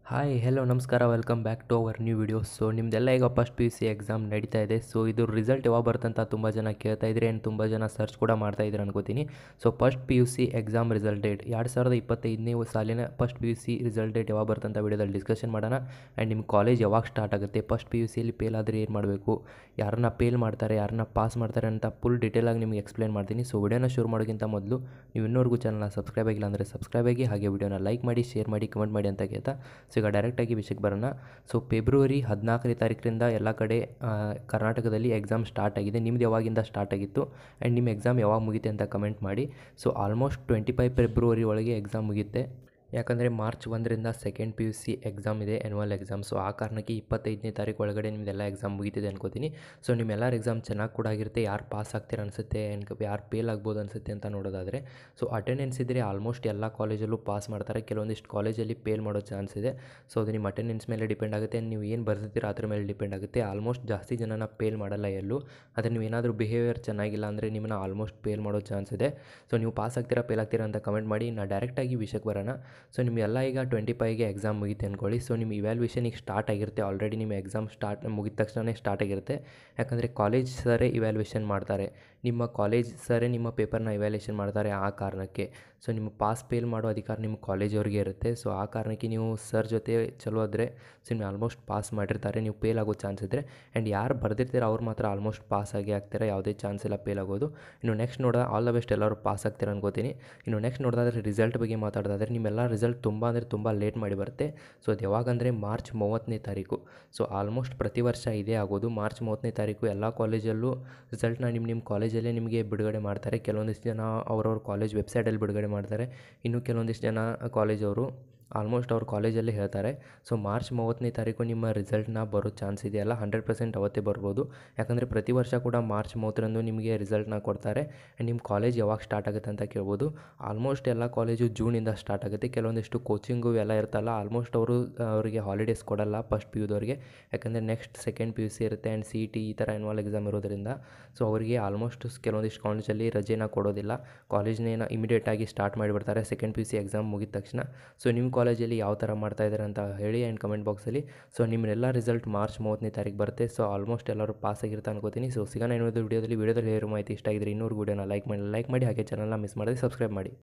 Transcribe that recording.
Hi hello ನಮಸ್ಕಾರ welcome back to our new videos. So ನಿಮ್ಮದೆಲ್ಲ ಈಗ first P U C exam ನಡೀತಾ ಇದೆ. ಸೊ ಇದು ರಿಸಲ್ಟ್ ಯಾವಾಗ ಬರುತ್ತಂತ ತುಂಬ ಜನ ಕೇಳ್ತಾ ಇದ್ರಿ ಆ್ಯಂಡ್ ತುಂಬ ಜನ ಸರ್ಚ್ ಕೂಡ ಮಾಡ್ತಾ ಇದ್ದೀರಿ ಅನ್ಕೋತೀನಿ. So first P U C exam result date 2025ನೇ ಸಾಲಿನ first P U C result date ಯಾವಾಗ ಬರುತ್ತಂತ ವಿಡಿಯೋದಲ್ಲಿ ಡಿಸ್ಕಷನ್ ಮಾಡೋಣ. ಆ್ಯಂಡ್ ನಿಮ್ಮ ಕಾಲೇಜ್ ಯಾವಾಗ ಸ್ಟಾರ್ಟ್ ಆಗುತ್ತೆ, ಫಸ್ಟ್ ಪಿ ಯು ಸಿಯಲ್ಲಿ ಫೇಲ್ ಆದರೆ ಏನು ಮಾಡಬೇಕು, ಯಾರನ್ನ ಫೇಲ್ ಮಾಡ್ತಾರೆ, ಯಾರನ್ನ ಪಾಸ್ ಮಾಡ್ತಾರೆ ಅಂತ ಫುಲ್ ಡೀಟೇಲಾಗಿ ನಿಮಗೆ ಎಕ್ಸ್ಪ್ಲೇನ್ ಮಾಡ್ತೀನಿ. ಸೊ ವಿಡಿಯೋನ ಶುರು ಮಾಡೋಕ್ಕಿಂತ ಮೊದಲು ನೀವು ಇನ್ನೂವರೆಗೂ ಚಾನಲ್ನ ಸಬ್ಸ್ಕ್ರೈಬ್ ಆಗಿಲ್ಲ ಅಂದರೆ ಸಬ್ಸ್ಕ್ರೈಬ್ ಆಗಿ, ಹಾಗೆ ವಿಡಿಯೋನ ಲೈಕ್ ಮಾಡಿ, ಶೇರ್ ಮಾಡಿ, ಕಮೆಂಟ್ ಮಾಡಿ ಅಂತ ಕೇಳ್ತಾ ಸೊ ಈಗ ಡೈರೆಕ್ಟಾಗಿ ವಿಷಯಕ್ಕೆ ಬರೋಣ. ಸೊ ಫೆಬ್ರವರಿ 14ನೇ ತಾರೀಕಿನಿಂದ ಎಲ್ಲ ಕಡೆ ಕರ್ನಾಟಕದಲ್ಲಿ ಎಕ್ಸಾಮ್ ಸ್ಟಾರ್ಟ್ ಆಗಿದೆ. ನಿಮ್ದು ಯಾವಾಗಿಂದ ಸ್ಟಾರ್ಟ್ ಆಗಿತ್ತು ಆ್ಯಂಡ್ ನಿಮ್ಮ ಎಕ್ಸಾಮ್ ಯಾವಾಗ ಮುಗಿತೆ ಅಂತ ಕಮೆಂಟ್ ಮಾಡಿ. ಸೊ ಆಲ್ಮೋಸ್ಟ್ 25 ಫೆಬ್ರವರಿ ಒಳಗೆ ಎಕ್ಸಾಮ್ ಮುಗಿಯುತ್ತೆ. ಯಾಕಂದರೆ ಮಾರ್ಚ್ 1ರಿಂದ second P U C exam ಇದೆ, ಆ್ಯನ್ಯುವಲ್ ಎಕ್ಸಾಮ್. ಸೊ ಆ ಕಾರಣಕ್ಕೆ 25ನೇ ತಾರೀಕು ಒಳಗಡೆ ನಿಮ್ಮದೆಲ್ಲ ಎಕ್ಸಾಮ್ ಮುಗಿತಿದೆ ಅನ್ಕೋತೀನಿ. ಸೊ ನಿಮ್ಮೆಲ್ಲರ ಎಕ್ಸಾಮ್ ಚೆನ್ನಾಗಿ ಕೂಡ ಆಗಿರುತ್ತೆ. ಯಾರು ಪಾಸ್ ಆಗ್ತೀರ ಅನಿಸುತ್ತೆ ಆ್ಯಂಡ್ ಯಾರು ಫೇಲ್ ಆಗ್ಬೋದು ಅನಿಸುತ್ತೆ ಅಂತ ನೋಡೋದಾದರೆ, ಸೊ ಅಟೆಂಡೆನ್ಸ್ ಇದ್ದರೆ ಆಲ್ಮೋಸ್ಟ್ ಎಲ್ಲ ಕಾಲೇಜಲ್ಲೂ ಪಾಸ್ ಮಾಡ್ತಾರೆ. ಕೆಲವೊಂದಿಷ್ಟು ಕಾಲೇಜಲ್ಲಿ ಫೇಲ್ ಮಾಡೋ ಚಾನ್ಸ್ ಇದೆ. ಸೊ ಅದು ನಿಮ್ಮ ಅಟೆಂಡೆನ್ಸ್ ಮೇಲೆ ಡಿಪೆಂಡ್ ಆಗುತ್ತೆ, ನೀವು ಏನು ಬರ್ದಿರ್ತೀರ ಅದ್ರ ಮೇಲೆ ಡಿಪೆಂಡ್ ಆಗುತ್ತೆ. ಆಲ್ಮೋಸ್ಟ್ ಜಾಸ್ತಿ ಜನನ ಫೇಲ್ ಮಾಡಲ್ಲ ಎಲ್ಲೂ. ಆದರೆ ನೀವು ಏನಾದರೂ ಬಿಹೇವಿಯರ್ ಚೆನ್ನಾಗಿಲ್ಲ ಅಂದರೆ ನಿಮ್ಮನ್ನ ಆಲ್ಮೋಸ್ಟ್ ಫೇಲ್ ಮಾಡೋ ಚಾನ್ಸ್ ಇದೆ. ಸೊ ನೀವು ಪಾಸ್ ಆಗ್ತೀರಾ ಫೇಲ್ ಆಗ್ತೀರಾ ಅಂತ ಕಮೆಂಟ್ ಮಾಡಿ. ನಾನು ಡೈರೆಕ್ಟಾಗಿ ವಿಷಯಕ್ಕೆ ಬರೋಣ. ಸೊ ನಿಮಗೆಲ್ಲ ಈಗ 25ಗೆ ಎಕ್ಸಾಮ್ ಮುಗಿತೆ ಅಂದ್ಕೊಳ್ಳಿ. ಸೊ ನಿಮ್ಮ ಇವ್ಯಾಲ್ಯೂಯೇಷನ್ ಈಗ ಸ್ಟಾರ್ಟ್ ಆಗಿರುತ್ತೆ. ಆಲ್ರೆಡಿ ನಿಮ್ಮ ಎಕ್ಸಾಮ್ ಮುಗಿದ ತಕ್ಷಣವೇ ಸ್ಟಾರ್ಟ್ ಆಗಿರುತ್ತೆ. ಯಾಕಂದರೆ ಕಾಲೇಜ್ ಸರೇ ಇವ್ಯಾಲ್ಯೂಯೇಷನ್ ಮಾಡ್ತಾರೆ, ನಿಮ್ಮ ಕಾಲೇಜ್ ಸರೇ ನಿಮ್ಮ ಪೇಪರ್ನ ಇವ್ಯಾಲ್ಯೂಯೇಷನ್ ಮಾಡ್ತಾರೆ. ಆ ಕಾರಣಕ್ಕೆ ಸೊ ನಿಮ್ಮ ಪಾಸ್ ಫೇಲ್ ಮಾಡೋ ಅಧಿಕಾರ ನಿಮ್ಮ ಕಾಲೇಜವ್ರಿಗೆ ಇರುತ್ತೆ. ಸೊ ಆ ಕಾರಣಕ್ಕೆ ನೀವು ಸರ್ ಜೊತೆ ಚಲೋ ಆದರೆ ಸೊ ನೀವು ಆಲ್ಮೋಸ್ಟ್ ಪಾಸ್ ಮಾಡಿರ್ತಾರೆ. ನೀವು ಫೇಲ್ ಆಗೋ ಚಾನ್ಸ್ ಇದ್ದರೆ ಆ್ಯಂಡ್ ಯಾರು ಬರ್ದಿರ್ತೀರ ಅವ್ರು ಮಾತ್ರ ಆಲ್ಮೋಸ್ಟ್ ಪಾಸ್ ಆಗಿ ಆಗ್ತಾರೆ, ಯಾವುದೇ ಚಾನ್ಸ್ ಇಲ್ಲ ಫೇಲ್ ಆಗೋದು. ಇನ್ನು ನೆಕ್ಸ್ಟ್ ಆಲ್ ದ ಬೆಸ್ಟ್, ಎಲ್ಲರೂ ಪಾಸ್ ಆಗ್ತೀರ ಅನ್ಕೋತೀನಿ. ಇನ್ನು ನೆಕ್ಸ್ಟ್ ನೋಡೋದಾದ್ರೆ ರಿಸಲ್ಟ್ ಬಗ್ಗೆ ಮಾತಾಡೋದಾದರೆ, ನಿಮ್ಮೆಲ್ಲ ರಿಸಲ್ಟ್ ತುಂಬ ಅಂದರೆ ತುಂಬ ಲೇಟ್ ಮಾಡಿ ಬರುತ್ತೆ. ಸೊ ಅದು ಯಾವಾಗಂದರೆ ಮಾರ್ಚ್ 30ನೇ ತಾರೀಕು. ಸೊ ಆಲ್ಮೋಸ್ಟ್ ಪ್ರತಿ ವರ್ಷ ಇದೇ ಆಗೋದು. ಮಾರ್ಚ್ 30ನೇ ತಾರೀಕು ಎಲ್ಲ ಕಾಲೇಜಲ್ಲೂ ರಿಸಲ್ಟ್ನ ನಿಮ್ಮ ಕಾಲೇಜಲ್ಲೇ ನಿಮಗೆ ಬಿಡುಗಡೆ ಮಾಡ್ತಾರೆ. ಕೆಲವೊಂದಿಷ್ಟು ಜನ ಅವ್ರವ್ರ ಕಾಲೇಜ್ ವೆಬ್ಸೈಟಲ್ಲಿ ಬಿಡುಗಡೆ ಮಾಡ್ತಾರೆ. ಇನ್ನು ಕೆಲವೊಂದಿಷ್ಟು ಜನ ಕಾಲೇಜವರು ಆಲ್ಮೋಸ್ಟ್ ಅವ್ರ ಕಾಲೇಜಲ್ಲೇ ಹೇಳ್ತಾರೆ. ಸೊ ಮಾರ್ಚ್ 30ನೇ ತಾರೀಕು ನಿಮ್ಮ ರಿಸಲ್ಟ್ನ ಬರೋ ಚಾನ್ಸ್ ಇದೆಯಲ್ಲ, 100% ಅವತ್ತೇ ಬರ್ಬೋದು. ಯಾಕಂದರೆ ಪ್ರತಿ ವರ್ಷ ಕೂಡ ಮಾರ್ಚ್ 30ರಂದು ನಿಮಗೆ ರಿಸಲ್ಟ್ನ ಕೊಡ್ತಾರೆ. ಆ್ಯಂಡ್ ನಿಮ್ಮ ಕಾಲೇಜ್ ಯಾವಾಗ ಸ್ಟಾರ್ಟ್ ಆಗುತ್ತೆ ಅಂತ ಕೇಳ್ಬೋದು. ಆಲ್ಮೋಸ್ಟ್ ಎಲ್ಲ ಕಾಲೇಜು ಜೂನಿಂದ ಸ್ಟಾರ್ಟ್ ಆಗುತ್ತೆ. ಕೆಲವೊಂದಿಷ್ಟು ಕೋಚಿಂಗು ಎಲ್ಲ ಇರ್ತಲ್ಲ, ಆಲ್ಮೋಸ್ಟ್ ಅವರಿಗೆ ಹಾಲಿಡೇಸ್ ಕೊಡಲ್ಲ ಫಸ್ಟ್ ಪಿ ಯುದವ್ರಿಗೆ. ಯಾಕಂದರೆ next second P U C ಇರುತ್ತೆ ಆ್ಯಂಡ್ ಸಿ ಟಿ ಈ ಥರ ಆ್ಯನ್ಯುವಲ್ ಎಕ್ಸಾಮ್ ಇರೋದ್ರಿಂದ ಸೊ ಅವರಿಗೆ ಆಲ್ಮೋಸ್ಟ್ ಕೆಲವೊಂದಿಷ್ಟು ಕಾಲೇಜಲ್ಲಿ ರಜೆನ ಕೊಡೋದಿಲ್ಲ. ಕಾಲೇಜ್ನೇನ ಇಮಿಡಿಯೇಟಾಗಿ ಸ್ಟಾರ್ಟ್ ಮಾಡಿಬಿಡ್ತಾರೆ second P U C exam ಮುಗಿದ ತಕ್ಷಣ. ಸೊ ನಿಮ್ಮ ಕಾಲೇಜಲ್ಲಿ ಯಾವ ಥರ ಮಾಡ್ತಾಯಿದ್ದಾರೆ ಅಂತ ಹೇಳಿ ಆ್ಯಂಡ್ ಕಮೆಂಟ್ ಬಾಕ್ಸಲ್ಲಿ. ಸೊ ನಿಮ್ಮೆಲ್ಲ ರಿಸಲ್ಟ್ ಮಾರ್ಚ್ 30ನೇ ತಾರೀಕು ಬರುತ್ತೆ. ಸೊ ಆಲ್ಮೋಸ್ಟ್ ಎಲ್ಲರೂ ಪಾಸ್ ಆಗಿರ್ತಾ ಅನ್ಕೋತೀನಿ. ಸೊ ಸಿಗೋಣ ಇನ್ನೊಂದು ವಿಡಿಯೋದಲ್ಲಿ ಹೇಳಿರೋ ಮಾಹಿತಿ ಇಷ್ಟ ಆಗಿದ್ರೆ ಇನ್ನೂರು ವಿಡಿಯೋನ ಲೈಕ್ ಮಾಡಿ, ಹಾಗೆ ಚಾನಲ್ನ ಮಿಸ್ ಮಾಡದೆ ಸಬ್ಸ್ಕ್ರೈಬ್ ಮಾಡಿ.